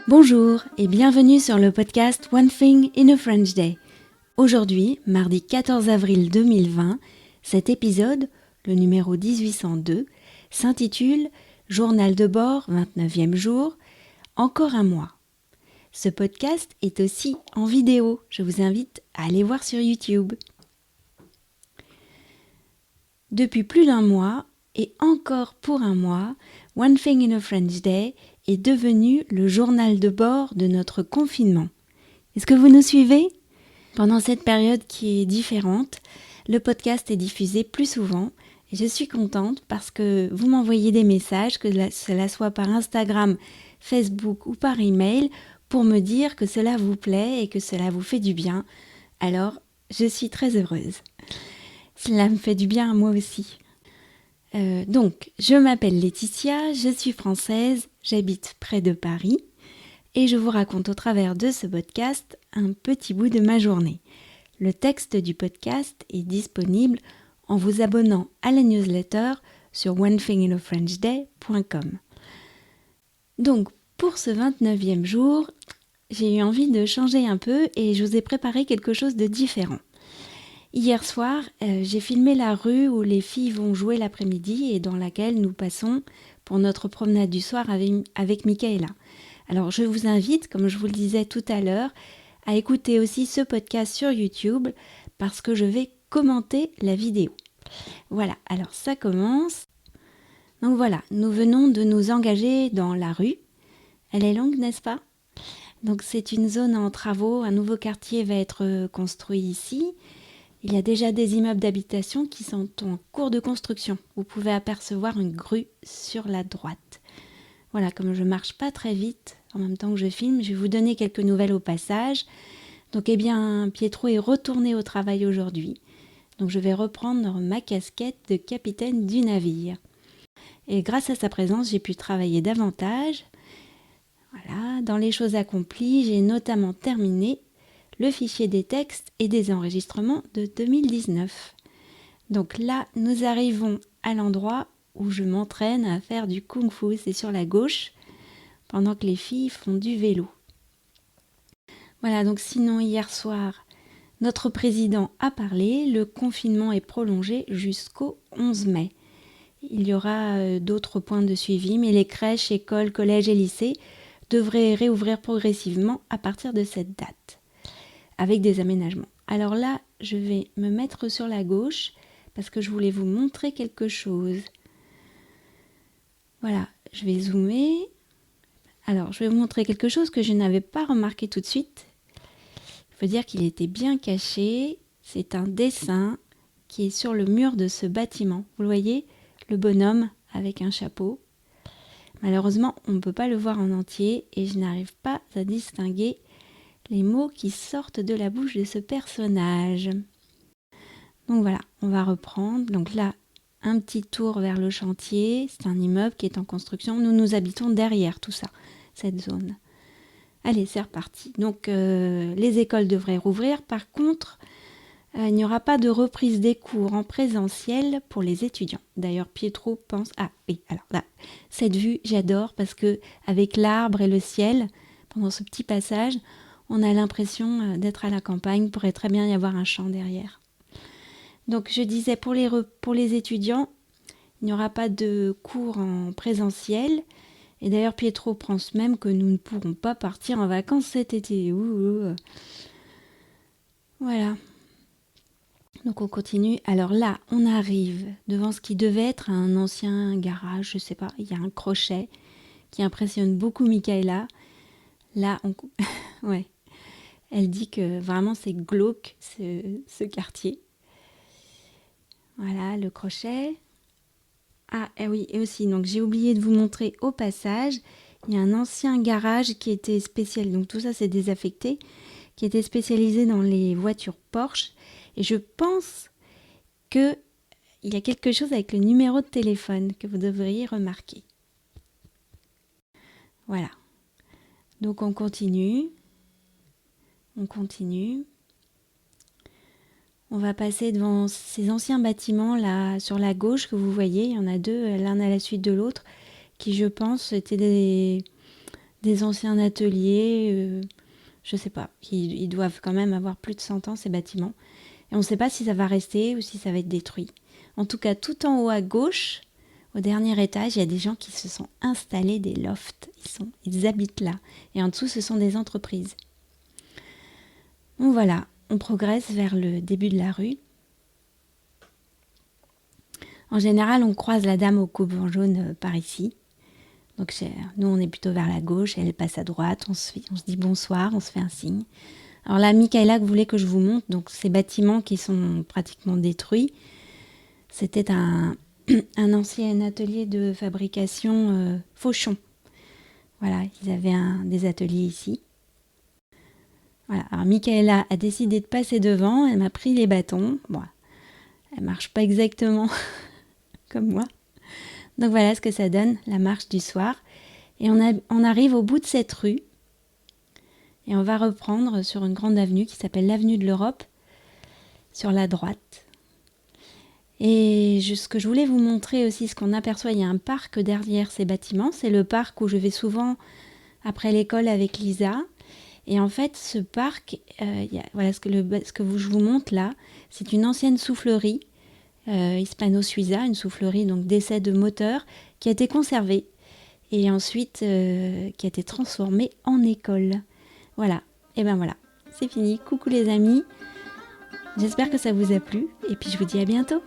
Bonjour et bienvenue sur le podcast One Thing in a French Day. Aujourd'hui, mardi 14 avril 2020, cet épisode, le numéro 1802, s'intitule « Journal de bord, 29e jour, encore un mois ». Ce podcast est aussi en vidéo, je vous invite à aller voir sur YouTube. Depuis plus d'un mois, et encore pour un mois, One Thing in a French Day est devenu le journal de bord de notre confinement. Est-ce que vous nous suivez ? Pendant cette période qui est différente, le podcast est diffusé plus souvent et je suis contente parce que vous m'envoyez des messages, que cela soit par Instagram, Facebook ou par email, pour me dire que cela vous plaît et que cela vous fait du bien. Alors, je suis très heureuse. Cela me fait du bien à moi aussi. Donc, je m'appelle Laetitia, je suis française, j'habite près de Paris et je vous raconte au travers de ce podcast un petit bout de ma journée. Le texte du podcast est disponible en vous abonnant à la newsletter sur onethinginafrenchday.com. Donc, pour ce 29e jour, j'ai eu envie de changer un peu et je vous ai préparé quelque chose de différent. Hier soir, j'ai filmé la rue où les filles vont jouer l'après-midi et dans laquelle nous passons pour notre promenade du soir avec Michaela. Alors je vous invite, comme je vous le disais tout à l'heure, à écouter aussi ce podcast sur YouTube parce que je vais commenter la vidéo. Voilà, alors ça commence. Donc voilà, nous venons de nous engager dans la rue. Elle est longue, n'est-ce pas ? Donc c'est une zone en travaux, un nouveau quartier va être construit ici. Il y a déjà des immeubles d'habitation qui sont en cours de construction. Vous pouvez apercevoir une grue sur la droite. Voilà, comme je marche pas très vite en même temps que je filme, je vais vous donner quelques nouvelles au passage. Donc, Pietro est retourné au travail aujourd'hui. Donc, je vais reprendre ma casquette de capitaine du navire. Et grâce à sa présence, j'ai pu travailler davantage. Voilà, dans les choses accomplies, j'ai notamment terminé le fichier des textes et des enregistrements de 2019. Donc là, nous arrivons à l'endroit où je m'entraîne à faire du kung-fu, c'est sur la gauche, pendant que les filles font du vélo. Voilà, donc sinon hier soir, notre président a parlé, le confinement est prolongé jusqu'au 11 mai. Il y aura d'autres points de suivi, mais les crèches, écoles, collèges et lycées devraient réouvrir progressivement à partir de cette date, avec des aménagements. Alors là, je vais me mettre sur la gauche parce que je voulais vous montrer quelque chose. Voilà, je vais zoomer. Alors, je vais vous montrer quelque chose que je n'avais pas remarqué tout de suite. Il faut dire qu'il était bien caché. C'est un dessin qui est sur le mur de ce bâtiment. Vous le voyez, le bonhomme avec un chapeau. Malheureusement, on ne peut pas le voir en entier et je n'arrive pas à distinguer les mots qui sortent de la bouche de ce personnage. Donc voilà, on va reprendre. Donc là, un petit tour vers le chantier. C'est un immeuble qui est en construction. Nous habitons derrière tout ça, cette zone. Allez, c'est reparti. Donc les écoles devraient rouvrir. Par contre, il n'y aura pas de reprise des cours en présentiel pour les étudiants. D'ailleurs, Pietro pense... Ah oui, alors là, cette vue, j'adore parce que avec l'arbre et le ciel, pendant ce petit passage, on a l'impression d'être à la campagne. Il pourrait très bien y avoir un champ derrière. Donc je disais, pour les étudiants, il n'y aura pas de cours en présentiel. Et d'ailleurs, Pietro pense même que nous ne pourrons pas partir en vacances cet été. Voilà. Donc on continue. Alors là, on arrive devant ce qui devait être un ancien garage, je sais pas. Il y a un crochet qui impressionne beaucoup Michaela. Là, ouais. Elle dit que vraiment c'est glauque ce quartier. Voilà, le crochet. Ah oui, et aussi, donc j'ai oublié de vous montrer au passage, il y a un ancien garage qui était spécial, donc tout ça c'est désaffecté, qui était spécialisé dans les voitures Porsche. Et je pense qu'il y a quelque chose avec le numéro de téléphone que vous devriez remarquer. Voilà. Donc on continue. On va passer devant ces anciens bâtiments là sur la gauche que vous voyez. Il y en a deux, l'un à la suite de l'autre, qui je pense étaient des anciens ateliers, je sais pas. Ils doivent quand même avoir plus de 100 ans, ces bâtiments. Et on ne sait pas si ça va rester ou si ça va être détruit. En tout cas, tout en haut à gauche, au dernier étage, il y a des gens qui se sont installés des lofts. Ils habitent là. Et en dessous, ce sont des entreprises. Bon voilà, on progresse vers le début de la rue. En général, on croise la dame au coupe-vent jaune par ici. Donc nous, on est plutôt vers la gauche, elle passe à droite, on se dit bonsoir, on se fait un signe. Alors là, Michaela voulait que je vous montre donc ces bâtiments qui sont pratiquement détruits. C'était un ancien atelier de fabrication Fauchon. Voilà, ils avaient des ateliers ici. Voilà, alors Michaela a décidé de passer devant, elle m'a pris les bâtons. Bon, elle marche pas exactement comme moi. Donc voilà ce que ça donne, la marche du soir. Et on arrive au bout de cette rue. Et on va reprendre sur une grande avenue qui s'appelle l'avenue de l'Europe, sur la droite. Et ce que je voulais vous montrer aussi, ce qu'on aperçoit, il y a un parc derrière ces bâtiments. C'est le parc où je vais souvent après l'école avec Lisa. Et en fait, ce parc, voilà ce que je vous montre là, c'est une ancienne soufflerie Hispano-Suiza, une soufflerie donc d'essai de moteur qui a été conservée et ensuite qui a été transformée en école. Voilà, et ben voilà, c'est fini. Coucou les amis, j'espère que ça vous a plu et puis je vous dis à bientôt.